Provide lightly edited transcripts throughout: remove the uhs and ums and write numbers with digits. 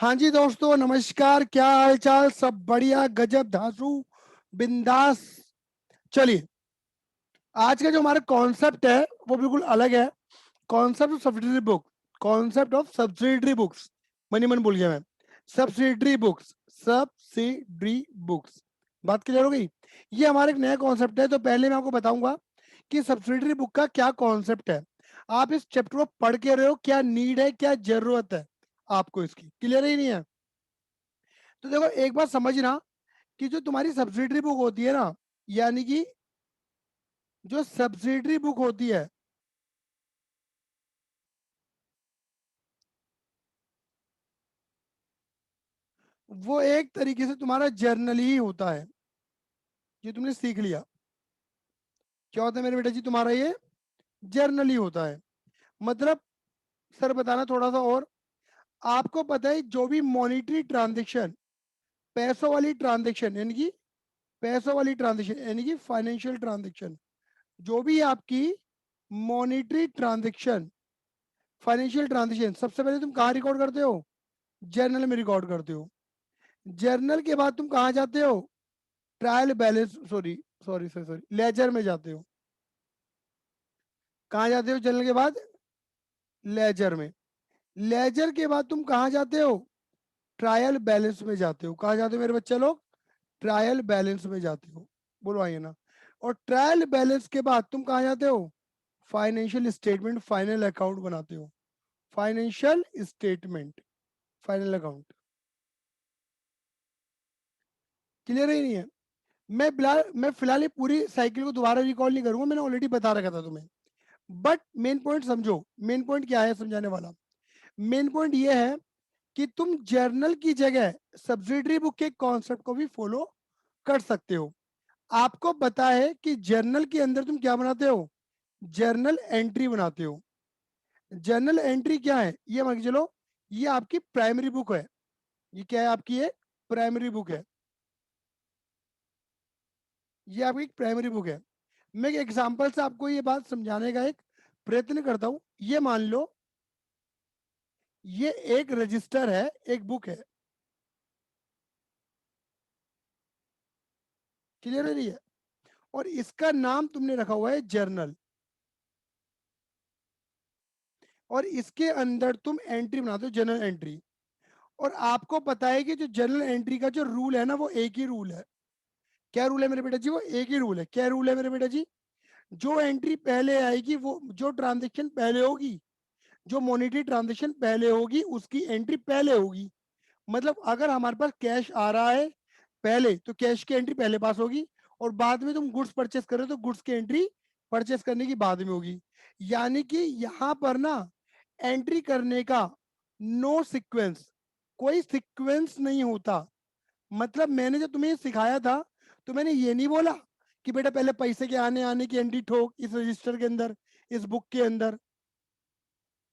हाँ जी दोस्तों, नमस्कार। क्या हाल चाल? सब बढ़िया, गजब, धांसू, बिंदास। चलिए, आज का जो हमारा कॉन्सेप्ट है वो बिल्कुल अलग है। Concept of subsidiary book, concept of subsidiary books. Money मन भूल गया मैं। Subsidiary books, subsidiary books. बात क्लियर हो गई? ये हमारा एक नया कॉन्सेप्ट है। तो पहले मैं आपको बताऊंगा कि सब्सिडरी बुक का क्या कॉन्सेप्ट है। आप इस चैप्टर को पढ़ के रहे हो, क्या नीड है, क्या जरूरत है आपको, इसकी क्लियर ही नहीं है। तो देखो, एक बात समझना कि जो तुम्हारी सब्सिडरी बुक होती है ना, यानी कि जो सब्सिडरी बुक होती है, वो एक तरीके से तुम्हारा जर्नल ही होता है। ये तुमने सीख लिया। क्या होता है मेरे बेटा जी? तुम्हारा ये जर्नल ही होता है। मतलब, सर बताना थोड़ा सा और। आपको पता है, जो भी मॉनिटरी ट्रांजेक्शन, पैसों वाली ट्रांजेक्शन, यानी कि पैसों वाली ट्रांजेक्शन, यानी कि फाइनेंशियल ट्रांजेक्शन, जो भी आपकी मॉनिटरी ट्रांजेक्शन, फाइनेंशियल ट्रांजेक्शन, सबसे पहले तुम कहाँ रिकॉर्ड करते हो? जर्नल में रिकॉर्ड करते हो। जर्नल के बाद तुम कहाँ जाते हो? Trial balance, sorry sorry sorry sorry, ledger में जाते हो। कहाँ जाते हो जर्नल के बाद? लेजर में। लेजर के बाद तुम कहाँ जाते हो? ट्रायल बैलेंस में जाते हो। कहाँ जाते हो मेरे बच्चे लोग? ट्रायल बैलेंस में जाते हो। बोलो आइए ना। और ट्रायल बैलेंस के बाद तुम कहाँ जाते हो? फाइनेंशियल स्टेटमेंट, फाइनल अकाउंट बनाते हो। Financial statement, final account. Clear ही नहीं है? मैं फिलहाल ये पूरी साइकिल को दोबारा रिकॉल नहीं करूंगा, मैंने ऑलरेडी बता रखा था तुम्हें। बट मेन पॉइंट समझो। मेन पॉइंट क्या है समझाने वाला? मेन पॉइंट ये है कि तुम जर्नल की जगह सब्सिडरी बुक के कॉन्सेप्ट को भी फॉलो कर सकते हो। आपको पता है कि जर्नल के अंदर तुम क्या बनाते हो? जर्नल एंट्री बनाते हो। जर्नल एंट्री क्या है? ये मान के चलो, ये आपकी प्राइमरी बुक है। ये क्या है आपकी? ये प्राइमरी बुक है। ये आपकी एक प्राइमरी बुक है। मैं एक एग्जांपल से आपको ये बात समझाने का एक प्रयत्न करता हूं। ये मान लो, ये एक रजिस्टर है, एक बुक है। क्लियर है? रही है? और इसका नाम तुमने रखा हुआ है जर्नल। और इसके अंदर तुम एंट्री बनाते हो, जर्नल एंट्री। और आपको पता है कि जो जर्नल एंट्री का जो रूल है ना, वो एक ही रूल है। क्या रूल है मेरे बेटा जी? वो एक ही रूल है। क्या रूल है मेरे बेटा जी? जो एंट्री पहले आएगी, वो जो ट्रांजेक्शन पहले होगी, जो मॉनेटरी ट्रांजेक्शन पहले होगी, उसकी एंट्री पहले होगी। मतलब अगर हमारे पास कैश आ रहा है पहले, तो कैश की एंट्री पहले पास होगी। और बाद में तुम गुड्स परचेस कर रहे हो, तो गुड्स की एंट्री परचेस करने की बाद में होगी। यानी कि यहां पर ना, एंट्री करने का नो सीक्वेंस, कोई सीक्वेंस नहीं होता। मतलब मैंने जो तुम्हें सिखाया था, तो मैंने ये नहीं बोला कि बेटा पहले पैसे के आने आने की एंट्री ठोक इस रजिस्टर के अंदर, इस बुक के अंदर।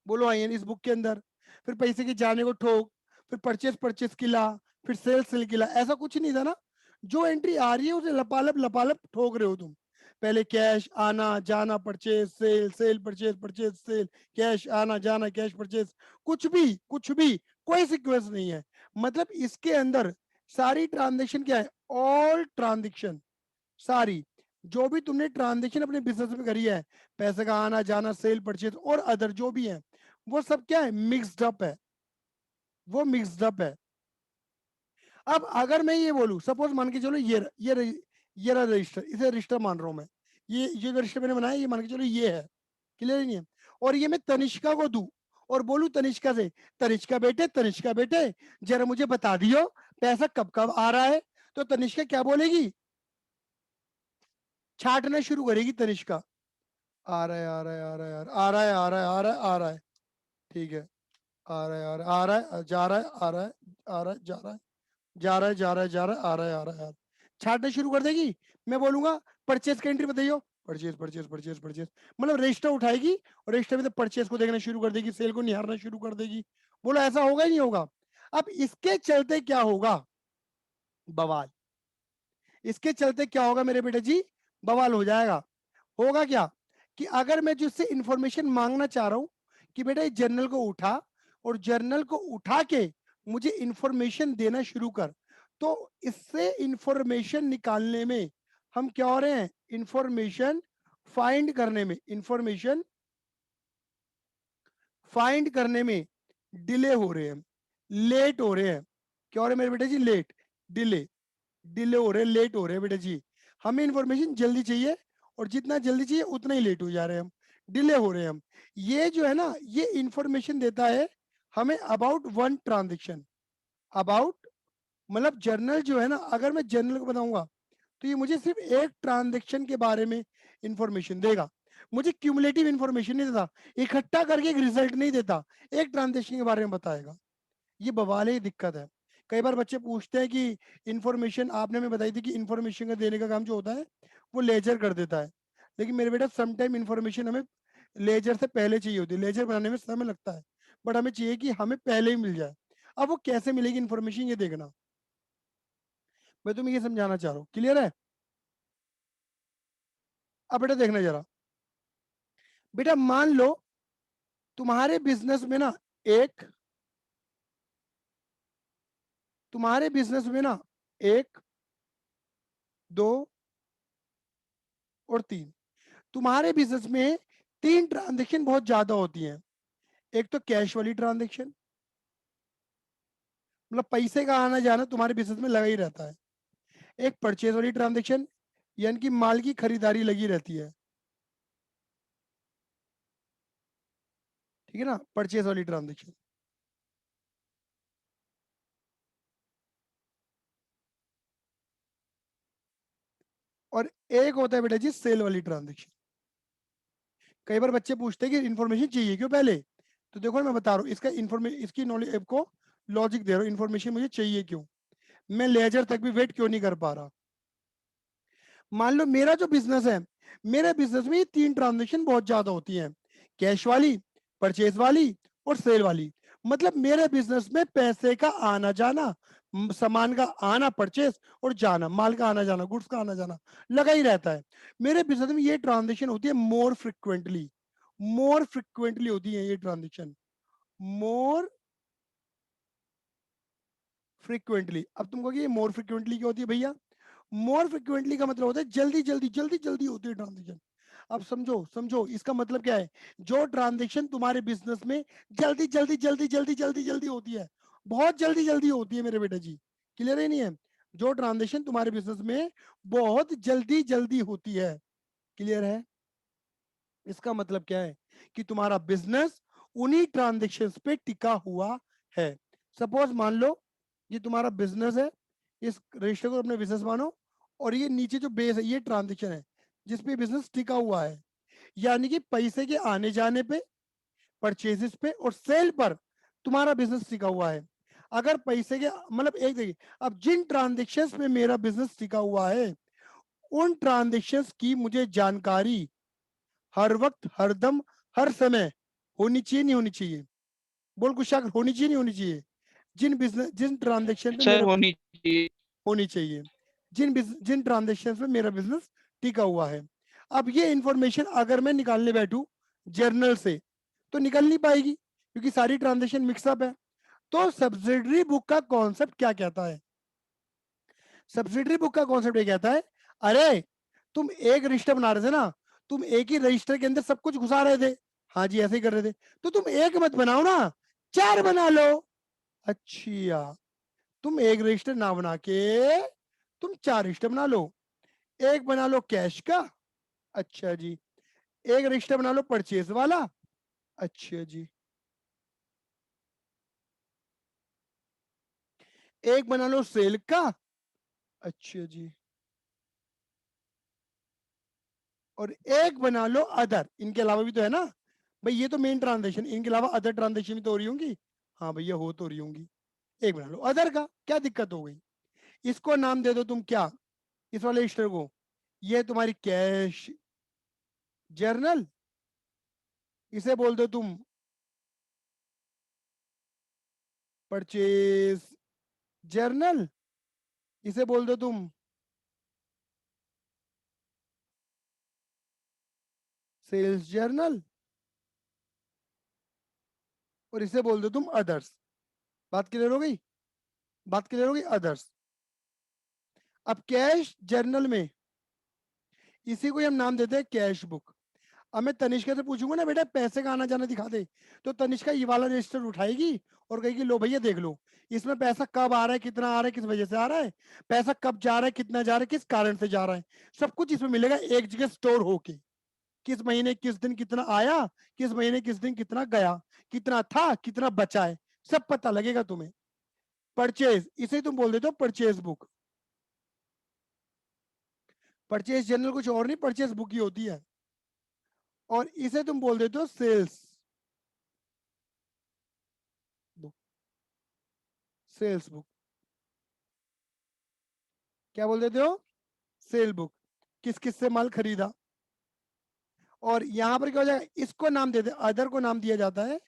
बोलो आई इस बुक के अंदर। फिर पैसे के जाने को ठोक, फिर परचेस परचेस की ला, फिर सेल सेल की ला। ऐसा कुछ नहीं था ना। जो एंट्री आ रही है उसे लपालप लपालप ठोक रहे हो तुम। पहले कैश आना जाना, purchase cell, sale purchase, purchase cell, cash आना जाना, कैश परचेस। कुछ भी कुछ भी, कोई सीक्वेंस नहीं है। मतलब इसके अंदर सारी ट्रांजेक्शन क्या है? ऑल ट्रांजेक्शन, सारी जो भी तुमने ट्रांजेक्शन अपने बिजनेस में करी है, पैसे का आना जाना, सेल परचेज और अदर जो भी है, वो सब क्या है? मिक्स्ड अप है। वो मिक्स्ड अप है। अब अगर मैं ये बोलूं, सपोज मान के चलो, ये रहा रजिस्टर, इसे रजिस्टर मान रहा हूं मैं। ये जो रजिस्टर मैंने बनाया, ये मान के चलो ये है। क्लियर नहीं है? और ये मैं तनिष्का को दूं और बोलूं तनिष्का से, तनिष्का बेटे, तनिष्का बेटे, जरा मुझे बता दियो पैसा कब कब आ रहा है। तो तनिष्का क्या बोलेगी? छाटना शुरू करेगी तनिष्का। आ रहा है, आ रहा है, आ रहा है, आ रहा है, आ रहा है, आ रहा है, आ रहा है। ठीक है। आ रहा है, आ रहा है, आ रहा है, जा रहा है, आ रहा है, आ रहा है, जा रहा है, जा रहा है, जा रहा है, जा रहा है, आ रहा है, आ रहा है, आ रहा है। छाटना शुरू कर देगी। मैं बोलूंगा परचेज की एंट्री बताइयो। Purchase, purchase, purchase, purchase. मतलब रजिस्टर उठाएगी और रजिस्टर में तो परचेज को देखना शुरू कर देगी, सेल को निहारना शुरू कर देगी। बोलो ऐसा होगा ही नहीं होगा? अब इसके चलते क्या होगा? बवाल। इसके चलते क्या होगा मेरे बेटे जी? बवाल हो जाएगा। होगा क्या? कि अगर मैं जिससे इंफॉर्मेशन मांगना चाह रहा हूं कि बेटा इस जर्नल को उठा, और जर्नल को उठा के मुझे इंफॉर्मेशन देना शुरू कर। तो इससे इंफॉर्मेशन निकालने में हम क्या हो रहे हैं, इंफॉर्मेशन फाइंड करने में, इंफॉर्मेशन फाइंड करने में डिले हो रहे हैं, लेट हो रहे हैं। क्या हो रहे हैं मेरे बेटे जी, लेट, डिले, डिले हो रहे हैं, लेट हो रहे हैं बेटे जी। हमें इंफॉर्मेशन जल्दी चाहिए और जितना जल्दी चाहिए उतना ही लेट हो जा रहे हैं हम, डिले हो रहे हैं हम। ये जो है ना, ये इंफॉर्मेशन देता है हमें अबाउट वन ट्रांजेक्शन, अबाउट, मतलब जर्नल जो है ना, अगर मैं जर्नल को बताऊंगा तो ये मुझे सिर्फ एक ट्रांजेक्शन के बारे में इंफॉर्मेशन देगा, मुझे क्यूमुलेटिव इंफॉर्मेशन नहीं देता, इकट्ठा करके एक रिजल्ट नहीं देता, एक ट्रांजेक्शन के बारे में बताएगा। ये बवाल ही दिक्कत है। कई बार बच्चे पूछते हैं कि इंफॉर्मेशन आपने हमें बताई थी कि इंफॉर्मेशन का देने का काम जो होता है वो लेजर कर देता है, लेकिन मेरे बेटा समटाइम इंफॉर्मेशन हमें लेजर से पहले चाहिए होती है, लेजर बनाने में समय लगता है, बट हमें चाहिए कि हमें पहले ही मिल जाए। अब वो कैसे मिलेगी इंफॉर्मेशन, ये देखना, मैं तुम्हें ये समझाना चाह रहा हूँ, क्लियर है? अब बेटा देखना जरा, बेटा मान लो तुम्हारे बिजनेस में ना एक, तुम्हारे बिजनेस में ना एक, दो और तीन, तुम्हारे बिजनेस में तीन ट्रांजेक्शन बहुत ज्यादा होती हैं। एक तो कैश वाली ट्रांजेक्शन, मतलब पैसे का आना जाना तुम्हारे बिजनेस में लगा ही रहता है। एक परचेज वाली ट्रांजेक्शन, यानी कि माल की खरीदारी लगी रहती है, ठीक है ना, परचेज वाली ट्रांजेक्शन। और एक होता है बेटा जी सेल वाली ट्रांजेक्शन। कई बार बच्चे पूछते हैं कि इन्फॉर्मेशन चाहिए क्यों पहले, तो देखो मैं बता रहा हूँ इसका इन्फॉर्मेशन, इसकी नॉलेज आपको लॉजिक दे रहा हूँ, इन्फॉर्मेशन मुझे चाहिए क्यों, मैं लेजर तक भी वेट क्यों नहीं कर पा रहा। मान लो मेरा जो बिजनेस है, मेरे बिजनेस में ये तीन ट्रांजेक्शन बहुत ज्यादा होती हैं, कैश वाली, परचेज वाली और सेल वाली। मतलब मेरे बिजनेस में पैसे का आना जाना, सामान का आना परचेज और जाना, माल का आना जाना, गुड्स का आना जाना लगा ही रहता है। मेरे बिजनेस में ये ट्रांजेक्शन होती है मोर फ्रिक्वेंटली, मोर फ्रिक्वेंटली होती है ये ट्रांजेक्शन, मोर फ्रिक्वेंटली। अब तुमको ये मोर फ्रिक्वेंटली क्या होती है भैया, मोर फ्रिक्वेंटली का मतलब होता है जल्दी जल्दी जल्दी जल्दी होती है ट्रांजेक्शन। अब समझो समझो इसका मतलब क्या है, जो ट्रांजेक्शन तुम्हारे बिजनेस में जल्दी जल्दी जल्दी जल्दी जल्दी जल्दी होती है, बहुत जल्दी जल्दी होती है मेरे बेटे जी, क्लियर है नहीं है, जो ट्रांजेक्शन तुम्हारे बिजनेस में बहुत जल्दी जल्दी होती है, क्लियर है? इसका मतलब क्या है कि तुम्हारा बिजनेस उन्हीं ट्रांजेक्शन्स पे टिका हुआ है। सपोज मान लो ये तुम्हारा बिजनेस है, इस रजिस्टर को अपने बिजनेस मानो, और ये नीचे जो बेस है ये ट्रांजेक्शन है जिसपे बिजनेस टिका हुआ है, यानी कि पैसे के आने जाने पे, परचेजेस पे और सेल पर तुम्हारा बिजनेस टिका हुआ है। अगर पैसे के मतलब एक देखिए, अब जिन ट्रांजेक्शन्स में मेरा बिजनेस टिका हुआ है उन ट्रांजेक्शन्स की मुझे जानकारी हर वक्त, हर दम, हर समय होनी चाहिए, नहीं होनी चाहिए? बोल कुछ, अगर होनी चाहिए नहीं होनी चाहिए? जिन बिजनेस, जिन ट्रांजेक्शन पे सर मेरा, होनी चाहिए। होनी चाहिए, जिन ट्रांजेक्शन पे मेरा बिजनेस टिका हुआ है। अब ये इंफॉर्मेशन अगर मैं निकालने बैठू जर्नल से तो निकल नहीं पाएगी क्योंकि सारी ट्रांजेक्शन मिक्सअप है। तो सब्सिडरी बुक का कॉन्सेप्ट क्या कहता है, सब्सिडरी बुक का कॉन्सेप्ट ये कहता है, अरे तुम एक रजिस्टर बना रहे थे ना, तुम एक ही रजिस्टर के अंदर सब कुछ घुसा रहे थे, हाँ जी ऐसे ही कर रहे थे, तो तुम एक मत बनाओ ना, चार बना लो। अच्छा, तुम एक रजिस्टर ना बना के तुम चार रजिस्टर बना लो, एक बना लो कैश का, अच्छा जी, एक रजिस्टर बना लो परचेज वाला, अच्छा जी, एक बना लो सेल का, अच्छा जी, और एक बना लो अदर, इनके अलावा भी तो है ना भाई, ये तो मेन ट्रांजेक्शन, इनके अलावा अदर ट्रांजेक्शन भी तो हो रही होंगी, हाँ भैया हो तो रही होंगी, एक बना लो अदर का, क्या दिक्कत हो गई? इसको नाम दे दो तुम क्या, इस वाले रजिस्टर को, ये तुम्हारी कैश जर्नल, इसे बोल दो तुम परचेज जर्नल, इसे बोल दो तुम सेल्स जर्नल, और इसे बोल दो तुम अदर्स। बात क्लियर हो गई? बात क्लियर हो गई? अदर्स। अब कैश जर्नल में इसी को हम नाम देते हैं कैश बुक। अब मैं तनिष्का से पूछूंगा ना बेटा पैसे का आना जाना दिखा दे, तो तनिष्का ये वाला रजिस्टर उठाएगी और कहेगी लो भैया देख लो, इसमें पैसा कब आ रहा है, कितना आ रहा है, किस वजह से आ रहा है, पैसा कब जा रहा है, कितना जा रहा है, किस कारण से जा रहा है, सब कुछ इसमें मिलेगा एक जगह स्टोर होके। किस महीने किस दिन कितना आया, किस महीने किस दिन कितना गया, कितना था, कितना बचा है, सब पता लगेगा तुम्हें। परचेज, इसे तुम बोल देते हो परचेज बुक। परचेज जनरल कुछ और नहीं, परचेज बुक ही होती है। और इसे तुम बोल देते हो सेल्स बुक। सेल्स बुक क्या बोल देते हो? Cell book. किस किस से माल खरीदा। और यहां पर क्या हो जाएगा, इसको नाम देते, अदर को नाम दिया जाता है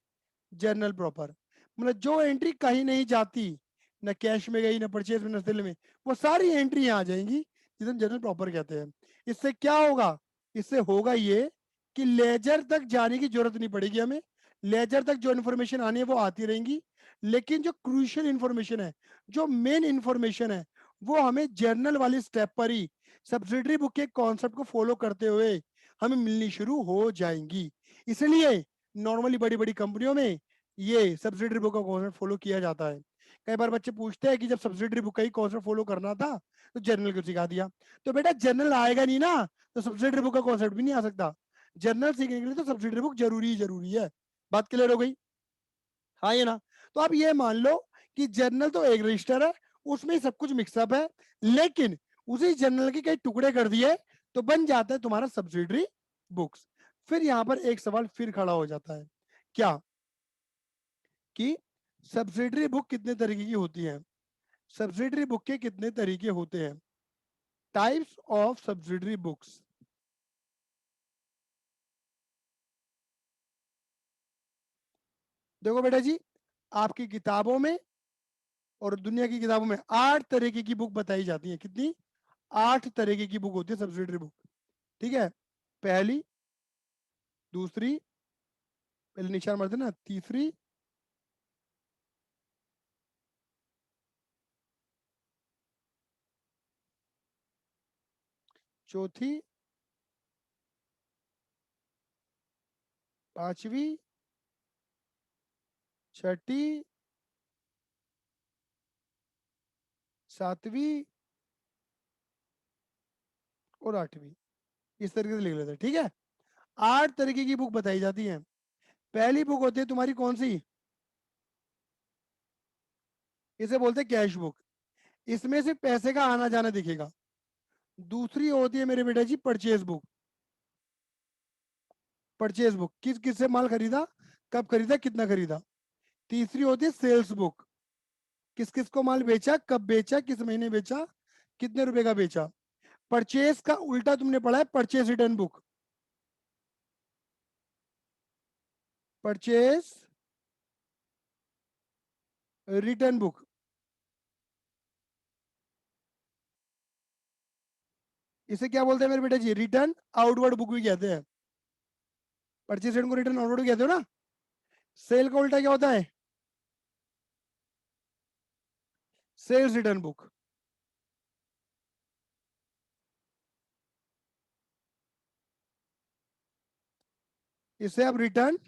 जर्नल प्रॉपर। मतलब जो एंट्री कहीं नहीं जाती, ना कैश में गई, ना परचेज में, ना सेल में, वो सारी एंट्री यहाँ आ जाएंगी, जिसे हम जर्नल प्रॉपर कहते हैं। इससे क्या होगा? इससे होगा ये कि लेजर तक जाने की जरूरत नहीं पड़ेगी हमें। लेजर तक जो इन्फॉर्मेशन आनी है वो आती रहेंगी, लेकिन जो क्रूशियल इन्फॉर्मेशन है, जो मेन इन्फॉर्मेशन है, वो हमें जर्नल वाली स्टेप पर ही सब्सिडरी बुक के कॉन्सेप्ट को फॉलो करते हुए हमें मिलनी शुरू हो जाएंगी। इसलिए नॉर्मली बड़ी बड़ी कंपनियों में ये सब्सिडरी बुक का कॉन्सेप्ट फॉलो किया जाता है। कई बार बच्चे पूछते हैं कि जब सब्सिडरी बुक का ही कॉन्सेप्ट फॉलो करना था तो जर्नल क्यों सिखा दिया। तो बेटा जर्नल आएगा नहीं ना, तो सब्सिडरी बुक का कॉन्सेप्ट भी नहीं आ सकता। जर्नल सीखने के लिए तो सब्सिडरी बुक जरूरी ही जरूरी है। बात क्लियर हो गई? हाँ ये ना। तो आप ये मान लो कि जर्नल तो एक रजिस्टर है, उसमें सब कुछ मिक्सअप है, लेकिन उसी जर्नल के कई टुकड़े कर दिए तो बन जाता है तुम्हारा सब्सिडरी बुक्स। फिर यहां पर एक सवाल फिर खड़ा हो जाता है, क्या कि सब्सिडरी बुक कितने तरीके की होती है। सब्सिडरी बुक के कितने तरीके होते हैं? Types of subsidiary books. देखो बेटा जी, आपकी किताबों में और दुनिया की किताबों में 8 तरीके की बुक बताई जाती है। कितनी? 8 तरीके की बुक होती है सब्सिडरी बुक। ठीक है, पहली, दूसरी, पहले निशान मारते ना, तीसरी, चौथी, पांचवी, छठी, सातवीं और आठवीं। इस तरीके से लिख लेते हैं। ठीक है, 8 तरीके की बुक बताई जाती है। पहली बुक होती है तुम्हारी कौन सी? इसे बोलते हैं कैश बुक। इसमें से पैसे का आना जाना दिखेगा। दूसरी होती है मेरे बेटा जी परचेज बुक। परचेज बुक किस किस से माल खरीदा, कब खरीदा, कितना खरीदा। तीसरी होती है सेल्स बुक, किस किस को माल बेचा, कब बेचा, किस महीने बेचा, कितने रुपए का बेचा। परचेज का उल्टा तुमने पढ़ा है purchase return book. Purchase return book, इसे क्या बोलते हैं मेरे बेटा जी? रिटर्न आउटवर्ड बुक भी कहते हैं। परचेज रिटर्न को रिटर्न आउटवर्ड कहते हो ना। सेल का उल्टा क्या होता है? Sales return book. इसे आप रिटर्न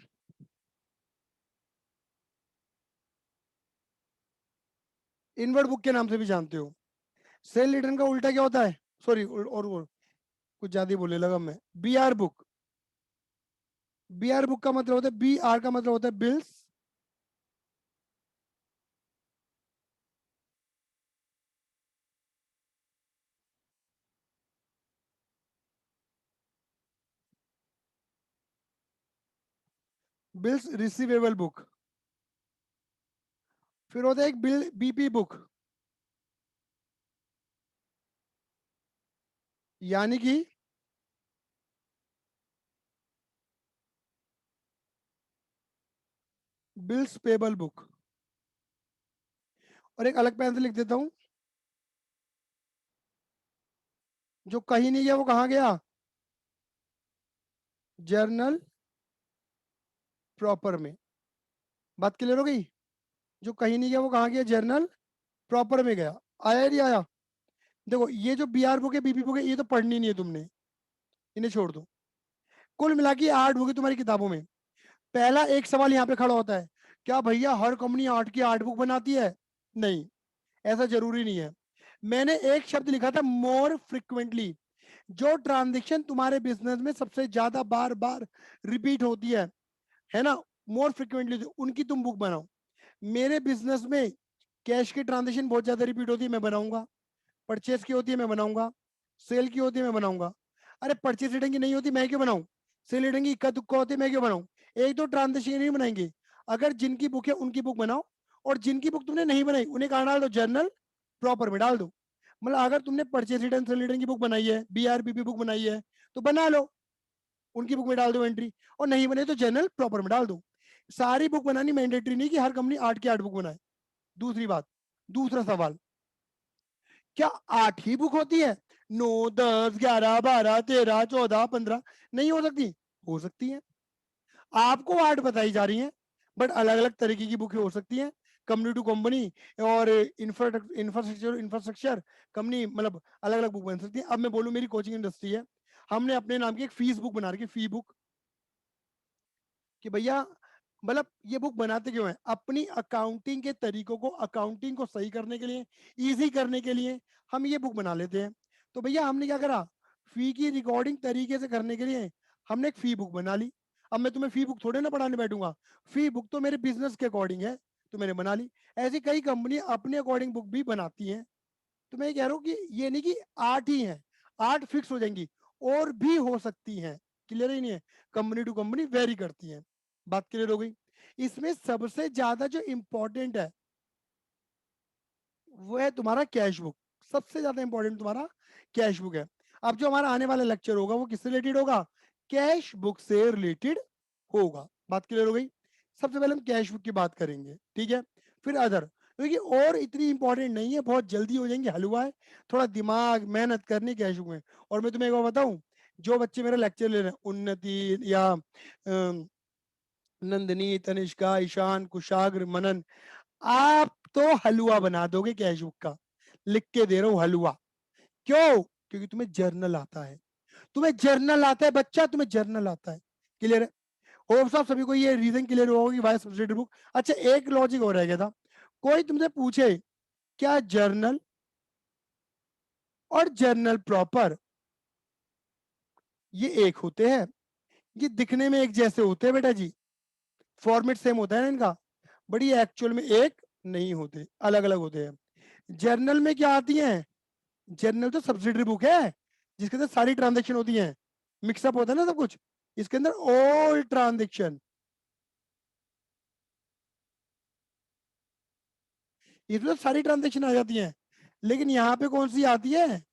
इनवर्ड बुक के नाम से भी जानते हो। सेल रिटर्न का उल्टा क्या होता है? सॉरी, और कुछ ज्यादा ही बोलने लगा मैं। B R book. B R book का मतलब होता है, बी आर का मतलब होता है बिल्स, बिल्स रिसीवेबल बुक। फिर होता है एक बिल बीपी बुक, यानी कि बिल्स पेबल बुक। और एक अलग पेन से लिख देता हूं, जो कहीं नहीं गया वो कहाँ गया? जर्नल प्रॉपर में। बात क्लियर हो गई? जो कहीं नहीं गया वो कहाँ गया, जर्नल प्रॉपर में गया। आया या नहीं आया? देखो ये जो बी आर बुक है, बीबी बुक है, ये तो पढ़नी नहीं है तुमने, इन्हें छोड़ दो। कुल मिला के 8 बुक है तुम्हारी किताबों में। पहला एक सवाल यहाँ पे खड़ा होता है, क्या भैया हर कंपनी 8 की 8 बुक बनाती है? नहीं, ऐसा जरूरी नहीं है। मैंने एक शब्द लिखा था, मोर फ्रिक्वेंटली। जो ट्रांजेक्शन तुम्हारे बिजनेस में सबसे ज्यादा बार बार रिपीट होती है ना, मोर फ्रिक्वेंटली, उनकी तुम बुक बनाओ। मेरे बिजनेस में कैश की ट्रांजेक्शन बहुत ज्यादा रिपीट होती है, मैं बनाऊंगा। परचेस की होती है, मैं बनाऊंगा। सेल की होती है, मैं बनाऊंगा। अरे परचेस रिटर्न की नहीं होती, मैं क्यों बनाऊं? सेल रिटर्न की इक्का दुक्का होती है, मैं क्यों बनाऊं? एक दो ट्रांजेक्शन नहीं बनाएंगे। अगर जिनकी बुक है उनकी बुक बनाओ, और जिनकी बुक तुमने नहीं बनाई उन्हें कहाँ डाल दो, जर्नल प्रॉपर में डाल दो। मतलब अगर तुमने परचेस रिटर्न सेल रिटर्न की बुक बनाई है, बीआरपीपी बुक बनाई है, तो बना लो, उनकी बुक में डाल दो एंट्री। और नहीं बने तो जर्नल प्रॉपर में डाल दो। सारी बुक बनानी मैंडेटरी नहीं कि हर कंपनी 8 की 8 बुक बनाए। दूसरी बात, दूसरा सवाल, क्या 8 ही बुक होती है? 9, 10, 11, 12, 13, 14, 15 नहीं हो सकती? हो सकती है। आपको 8 बताई जा रही हैं, बट अलग अलग तरीके की बुकें हो सकती हैं। कंपनी टू कंपनी और इंफ्रास्ट्रक्चर इंफ्रास्ट्रक्चर कंपनी, मतलब अलग अलग बुक बन सकती है। अब मैं बोलूं, मेरी कोचिंग इंडस्ट्री है, हमने अपने नाम की एक फीस बुक बना रखी, फी बुक, कि भैया मतलब ये बुक बनाते क्यों है, अपनी अकाउंटिंग के तरीकों को, अकाउंटिंग को सही करने के लिए, इजी करने के लिए हम ये बुक बना लेते हैं। तो भैया हमने क्या करा, फी की रिकॉर्डिंग तरीके से करने के लिए हमने एक फी बुक बना ली। अब मैं तुम्हें फी बुक थोड़े ना पढ़ाने बैठूंगा, फी बुक तो मेरे बिजनेस के अकॉर्डिंग है, तो मैंने बना ली। ऐसी कई कंपनी अपने अकॉर्डिंग बुक भी बनाती हैं। तो मैं ये कह रहा हूँ कि ये नहीं कि 8 ही है, 8 फिक्स हो जाएंगी, और भी हो सकती हैं। क्लियर ही नहीं है, कंपनी टू कंपनी वेरी करती है। बात क्लियर हो गई? इसमें सबसे ज्यादा जो इंपॉर्टेंट है वो है तुम्हारा कैश बुक। सबसे ज्यादा इंपॉर्टेंट तुम्हारा कैश बुक है। अब जो हमारा आने वाला लेक्चर होगा वो किससे रिलेटेड होगा, कैश बुक से रिलेटेड होगा। बात क्लियर हो गई? सबसे पहले हम कैश बुक की बात करेंगे, ठीक है, फिर अदर, क्योंकि और इतनी इंपॉर्टेंट नहीं है, बहुत जल्दी हो जाएंगे, हलवा है, थोड़ा दिमाग मेहनत करनी कैश बुक में। और मैं तुम्हें एक बार बताऊं, जो बच्चे मेरा लेक्चर ले रहे हैं, उन्नति या नंदिनी, तनिष्का, ईशान, कुशाग्र, मनन, आप तो हलवा बना दोगे कैश बुक का। लिख के दे रहा हूं, हलवा। क्यों? क्योंकि तुम्हें जर्नल आता है, तुम्हें जर्नल आता है बच्चा, तुम्हें जर्नल आता है। क्लियर है? होप साहब सभी को ये रीजन क्लियर होगा कि वाई सब्सिडी बुक। अच्छा एक लॉजिक और रह गया था, कोई तुमसे पूछे क्या जर्नल और जर्नल प्रॉपर ये एक होते हैं? ये दिखने में एक जैसे होते हैं बेटा जी, फॉर्मेट सेम होता है ना इनका, बड़ी एक्चुअल में एक नहीं होते, अलग अलग होते हैं। जर्नल में क्या आती है, जर्नल तो सब्सिडरी बुक है जिसके अंदर सारी ट्रांजेक्शन होती हैं, मिक्सअप होता है ना सब कुछ, इसके अंदर ऑल ट्रांजेक्शन, इसमें तो सारी ट्रांजेक्शन आ जाती हैं। लेकिन यहाँ पे कौन सी आती है,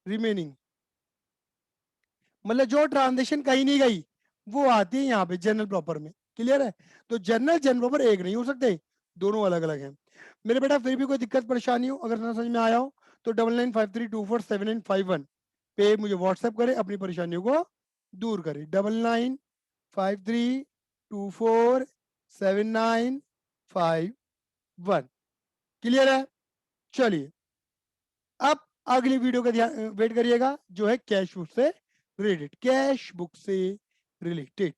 रिमेनिंग, मतलब जो ट्रांजेक्शन कहीं नहीं गई वो आती है यहाँ पे जर्नल प्रॉपर में। क्लियर है? तो जर्नल जर्नल प्रॉपर एक नहीं हो सकते, दोनों अलग अलग हैं। मेरे बेटा फिर भी कोई दिक्कत परेशानी हो, अगर ना समझ में आया हो, तो 9953247951 पे मुझे व्हाट्सएप करे, अपनी परेशानियों को दूर करे। 9953247951। क्लियर है? चलिए, अब अगली वीडियो का ध्यान वेट करिएगा, जो है कैश बुक से रिलेटेड, कैश बुक से रिलेटेड।